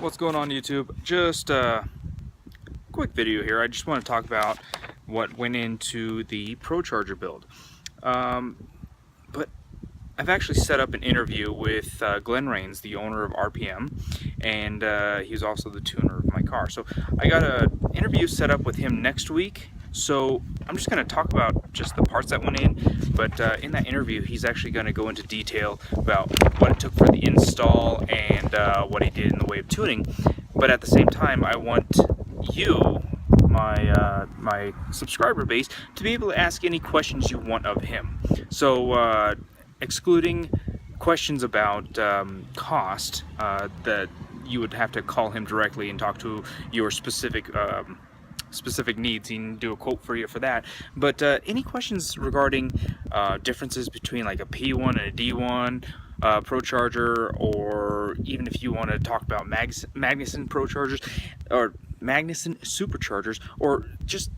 What's going on YouTube? Just a quick video here. I just want to talk about what went into the ProCharger build. But I've actually set up an interview with Glen, the owner of RPM, and he's also the tuner of my car. So I got an interview set up with him next week. So I'm just going to talk about just the parts that went in, but in that interview he's actually going to go into detail about what it took for the install and what he did in the way of tuning. But at the same time, I want you, my subscriber base, to be able to ask any questions you want of him. So excluding questions about cost, that you would have to call him directly and talk to your specific needs. He can do a quote for you for that. But any questions regarding differences between like a P1 and a D1 ProCharger, or even if you want to talk about Magnuson ProChargers or Magnuson Superchargers, or just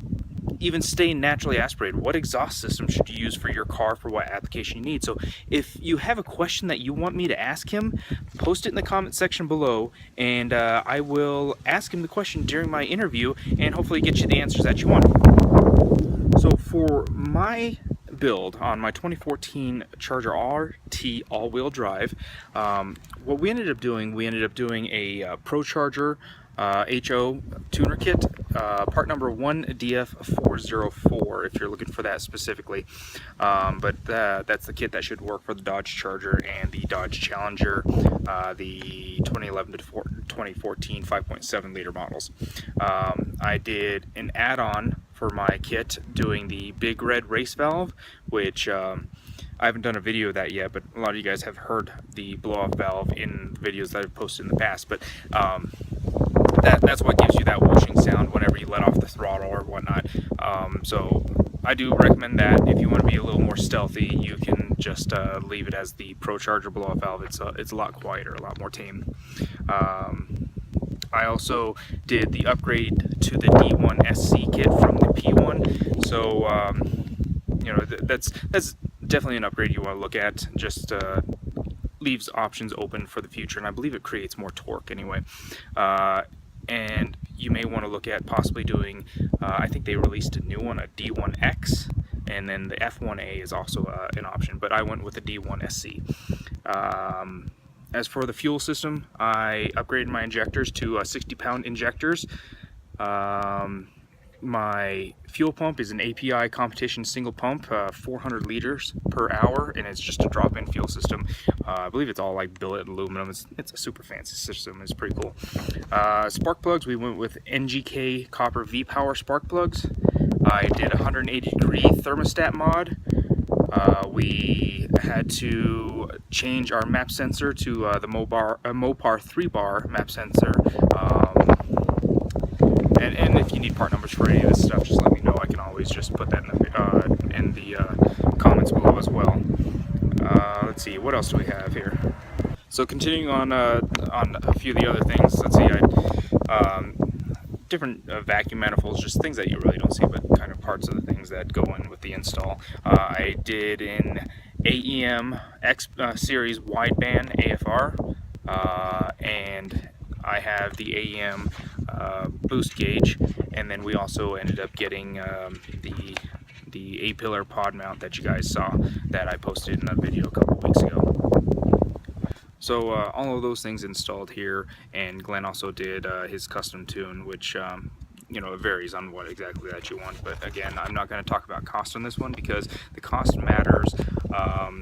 even stay naturally aspirated, what exhaust system should you use for your car for what application you need? So if you have a question that you want me to ask him, post it in the comment section below, and I will ask him the question during my interview and hopefully get you the answers that you want. So for my build on my 2014 Charger RT all-wheel drive, what we ended up doing a ProCharger HO tuner kit, part number 1DF404 if you're looking for that specifically, but that's the kit that should work for the Dodge Charger and the Dodge Challenger, the 2011 to 2014 5.7 liter models. I did an add-on for my kit doing the big red race valve, which I haven't done a video of that yet, but a lot of you guys have heard the blow-off valve in videos that I've posted in the past. But that's what gives you that whooshing sound whenever you let off the throttle or whatnot. So I do recommend that. If you want to be a little more stealthy, you can just leave it as the ProCharger blow-off valve. It's a lot quieter, a lot more tame. I also did the upgrade to the D1 SC kit from the P1. So you know, that's definitely an upgrade you want to look at. Just leaves options open for the future, and I believe it creates more torque anyway. And you may want to look at possibly doing, I think they released a new one, a D1X, and then the F1A is also an option, but I went with the D1 SC. As for the fuel system, I upgraded my injectors to 60-pound injectors. My fuel pump is an API competition single pump, 400 liters per hour, and it's just a drop-in fuel system. I believe it's all like billet aluminum. It's a super fancy system. It's pretty cool. Spark plugs, we went with NGK copper V-Power spark plugs. I did a 180-degree thermostat mod. We had to change our map sensor to the Mopar 3-bar map sensor. And if you need part numbers for any of this stuff, just let me know. I can always just put that in the comments below as well. Let's see, what else do we have here? So continuing on a few of the other things, let's see, different vacuum manifolds, just things that you really don't see, but kind of parts of the things that go in with the install. I did an AEM X series wideband AFR, and I have the AEM boost gauge, and then we also ended up getting the A-pillar pod mount that you guys saw that I posted in a video a couple weeks ago. So all of those things installed here, and Glen also did his custom tune, which you know, it varies on what exactly that you want. But again, I'm not going to talk about cost on this one because the cost matters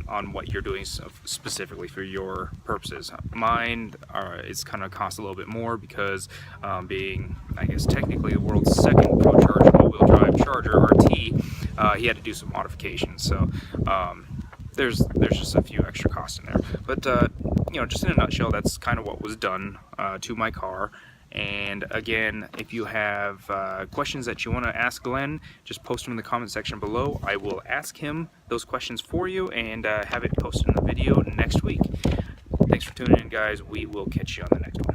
on what you're doing specifically for your purposes. Mine is kind of cost a little bit more because being, I guess, technically the world's second ProCharged all-wheel drive Charger RT, he had to do some modifications. So there's just a few extra costs in there. But you know, just in a nutshell, that's kind of what was done to my car. And again, if you have questions that you want to ask Glen, just post them in the comment section below. I will ask him those questions for you and have it posted in the video next week. Thanks for tuning in, guys. We will catch you on the next one.